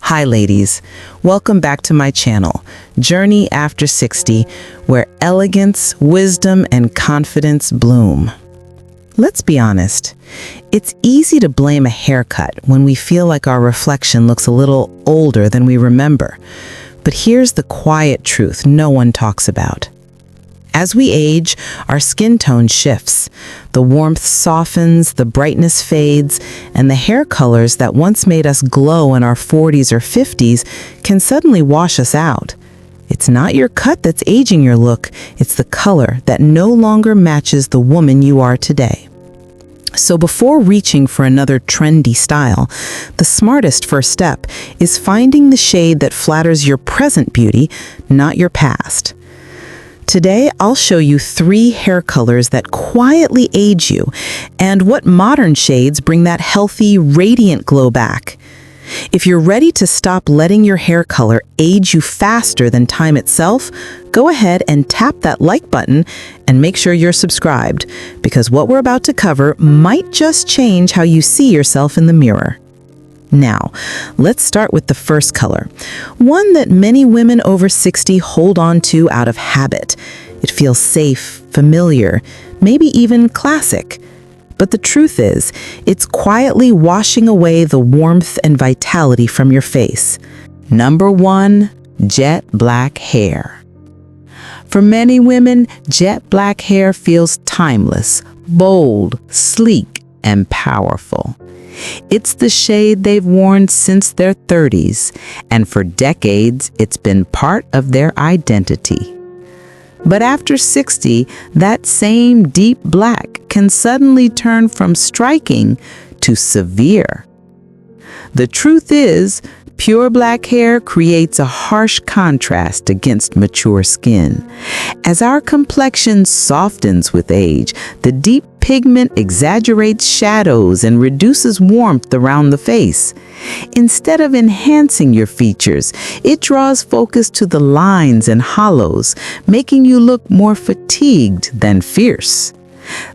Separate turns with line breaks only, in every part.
Hi ladies, welcome back to my channel, Journey After 60, where elegance, wisdom, and confidence bloom. Let's be honest, it's easy to blame a haircut when we feel like our reflection looks a little older than we remember. But here's the quiet truth no one talks about. As we age, our skin tone shifts. The warmth softens, the brightness fades, and the hair colors that once made us glow in our 40s or 50s can suddenly wash us out. It's not your cut that's aging your look, it's the color that no longer matches the woman you are today. So before reaching for another trendy style, the smartest first step is finding the shade that flatters your present beauty, not your past. Today, I'll show you 3 hair colors that quietly age you and what modern shades bring that healthy, radiant glow back. If you're ready to stop letting your hair color age you faster than time itself, go ahead and tap that like button and make sure you're subscribed, because what we're about to cover might just change how you see yourself in the mirror. Now, let's start with the first color, one that many women over 60 hold on to out of habit. It feels safe, familiar, maybe even classic. But the truth is, it's quietly washing away the warmth and vitality from your face. Number 1, jet black hair. For many women, jet black hair feels timeless, bold, sleek, and powerful. It's the shade they've worn since their 30s, and for decades, it's been part of their identity. But after 60, that same deep black can suddenly turn from striking to severe. The truth is, pure black hair creates a harsh contrast against mature skin. As our complexion softens with age, the deep pigment exaggerates shadows and reduces warmth around the face. Instead of enhancing your features, it draws focus to the lines and hollows, making you look more fatigued than fierce.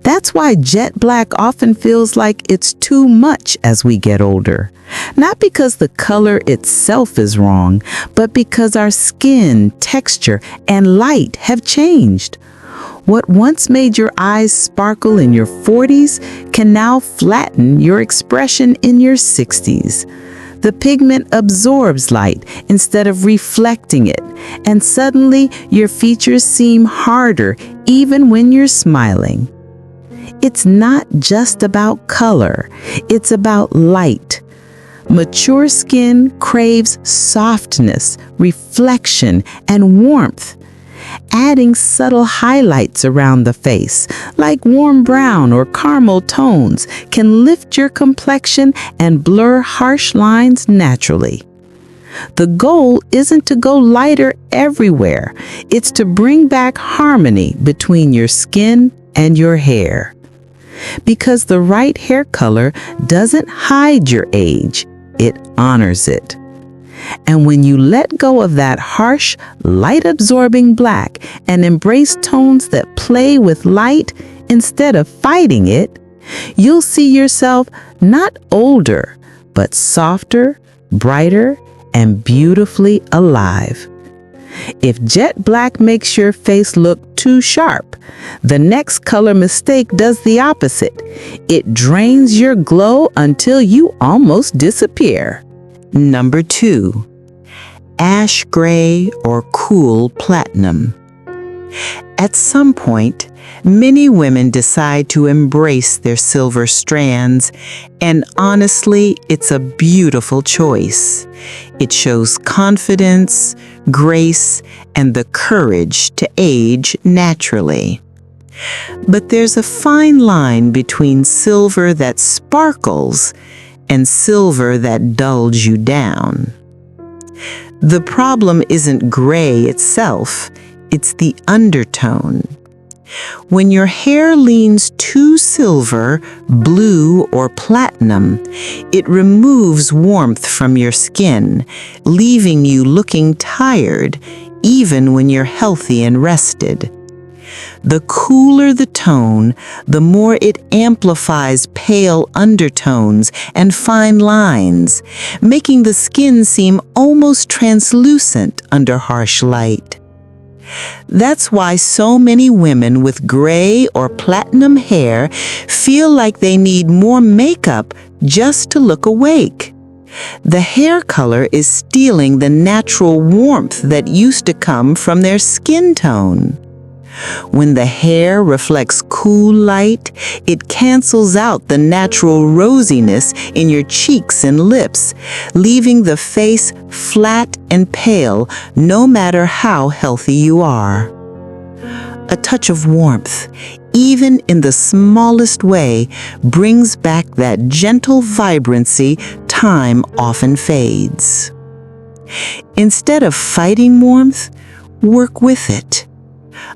That's why jet black often feels like it's too much as we get older. Not because the color itself is wrong, but because our skin, texture, and light have changed. What once made your eyes sparkle in your 40s can now flatten your expression in your 60s. The pigment absorbs light instead of reflecting it, and suddenly your features seem harder even when you're smiling. It's not just about color, it's about light. Mature skin craves softness, reflection, and warmth. Adding subtle highlights around the face, like warm brown or caramel tones, can lift your complexion and blur harsh lines naturally. The goal isn't to go lighter everywhere, it's to bring back harmony between your skin and your hair. Because the right hair color doesn't hide your age, it honors it. And when you let go of that harsh, light-absorbing black and embrace tones that play with light instead of fighting it, you'll see yourself not older, but softer, brighter, and beautifully alive. If jet black makes your face look too sharp, the next color mistake does the opposite. It drains your glow until you almost disappear. Number 2, ash gray or cool platinum. At some point, many women decide to embrace their silver strands, and honestly, it's a beautiful choice. It shows confidence, grace, and the courage to age naturally. But there's a fine line between silver that sparkles and silver that dulls you down. The problem isn't gray itself, it's the undertone. When your hair leans too silver, blue, or platinum, it removes warmth from your skin, leaving you looking tired, even when you're healthy and rested. The cooler the tone, the more it amplifies pale undertones and fine lines, making the skin seem almost translucent under harsh light. That's why so many women with gray or platinum hair feel like they need more makeup just to look awake. The hair color is stealing the natural warmth that used to come from their skin tone. When the hair reflects cool light, it cancels out the natural rosiness in your cheeks and lips, leaving the face flat and pale no matter how healthy you are. A touch of warmth, even in the smallest way, brings back that gentle vibrancy time often fades. Instead of fighting warmth, work with it.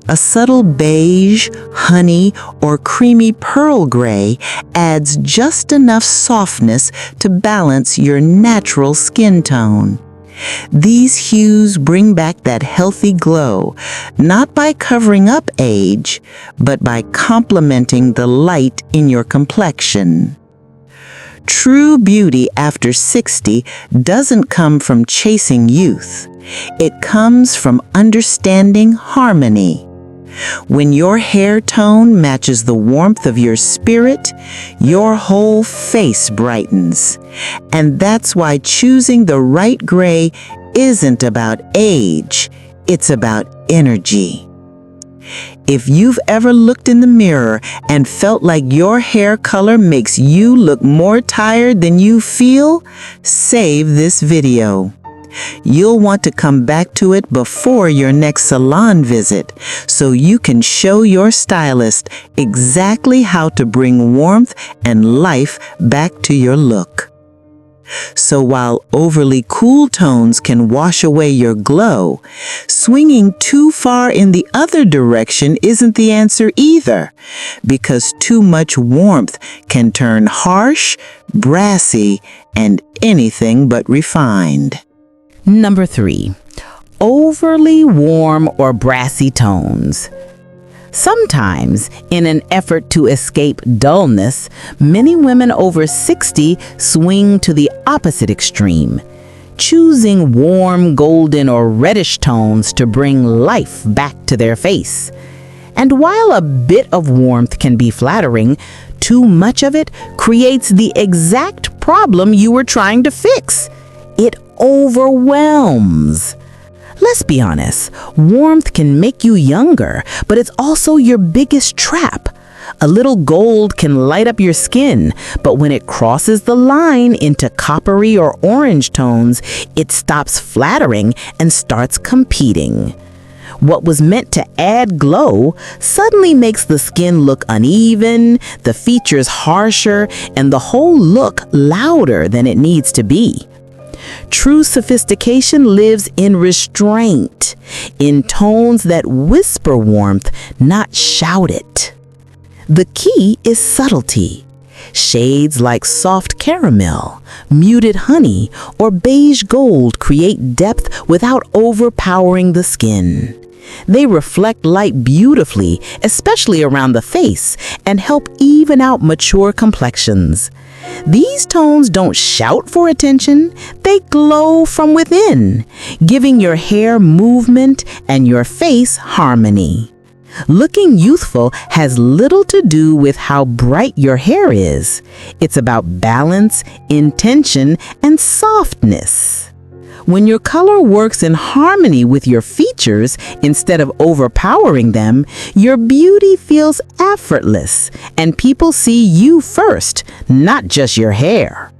A subtle beige, honey, or creamy pearl gray adds just enough softness to balance your natural skin tone. These hues bring back that healthy glow, not by covering up age, but by complementing the light in your complexion. True beauty after 60 doesn't come from chasing youth. It comes from understanding harmony. When your hair tone matches the warmth of your spirit, your whole face brightens. And that's why choosing the right gray isn't about age, it's about energy. If you've ever looked in the mirror and felt like your hair color makes you look more tired than you feel, save this video. You'll want to come back to it before your next salon visit so you can show your stylist exactly how to bring warmth and life back to your look. So while overly cool tones can wash away your glow, swinging too far in the other direction isn't the answer either, because too much warmth can turn harsh, brassy, and anything but refined.
Number 3, overly warm or brassy tones. Sometimes, in an effort to escape dullness, many women over 60 swing to the opposite extreme, choosing warm golden or reddish tones to bring life back to their face. And while a bit of warmth can be flattering, too much of it creates the exact problem you were trying to fix. It overwhelms. Let's be honest, warmth can make you younger, but it's also your biggest trap. A little gold can light up your skin, but when it crosses the line into coppery or orange tones, it stops flattering and starts competing. What was meant to add glow suddenly makes the skin look uneven, the features harsher, and the whole look louder than it needs to be. True sophistication lives in restraint, in tones that whisper warmth, not shout it. The key is subtlety. Shades like soft caramel, muted honey, or beige gold create depth without overpowering the skin. They reflect light beautifully, especially around the face, and help even out mature complexions. These tones don't shout for attention, they glow from within, giving your hair movement and your face harmony. Looking youthful has little to do with how bright your hair is. It's about balance, intention, and softness. When your color works in harmony with your features instead of overpowering them, your beauty feels effortless, and people see you first, not just your hair.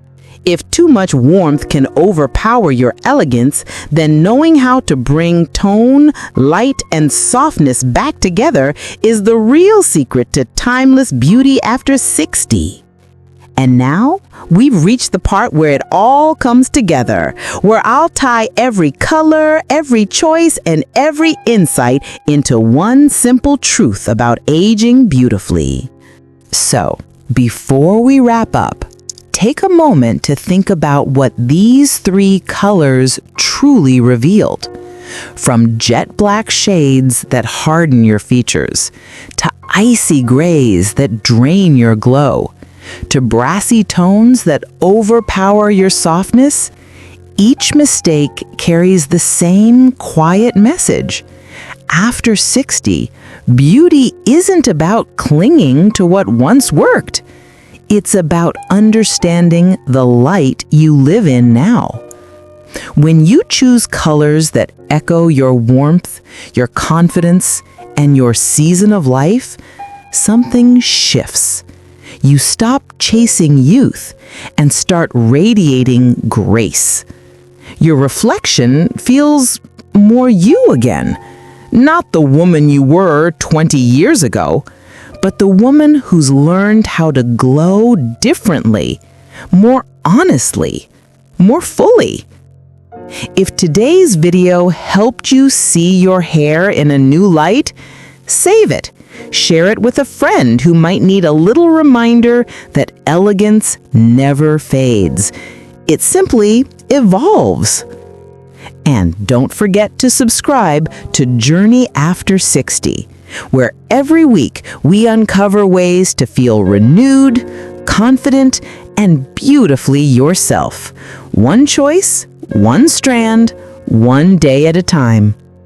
If too much warmth can overpower your elegance, then knowing how to bring tone, light, and softness back together is the real secret to timeless beauty after 60. And now, we've reached the part where it all comes together, where I'll tie every color, every choice, and every insight into one simple truth about aging beautifully. So, before we wrap up, take a moment to think about what these 3 colors truly revealed. From jet black shades that harden your features, to icy grays that drain your glow, to brassy tones that overpower your softness, each mistake carries the same quiet message. After 60, beauty isn't about clinging to what once worked. It's about understanding the light you live in now. When you choose colors that echo your warmth, your confidence, and your season of life, something shifts. You stop chasing youth and start radiating grace. Your reflection feels more you again. Not the woman you were 20 years ago, but the woman who's learned how to glow differently, more honestly, more fully. If today's video helped you see your hair in a new light, save it. Share it with a friend who might need a little reminder that elegance never fades. It simply evolves. And don't forget to subscribe to Journey After 60, where every week we uncover ways to feel renewed, confident, and beautifully yourself. One choice, one strand, one day at a time.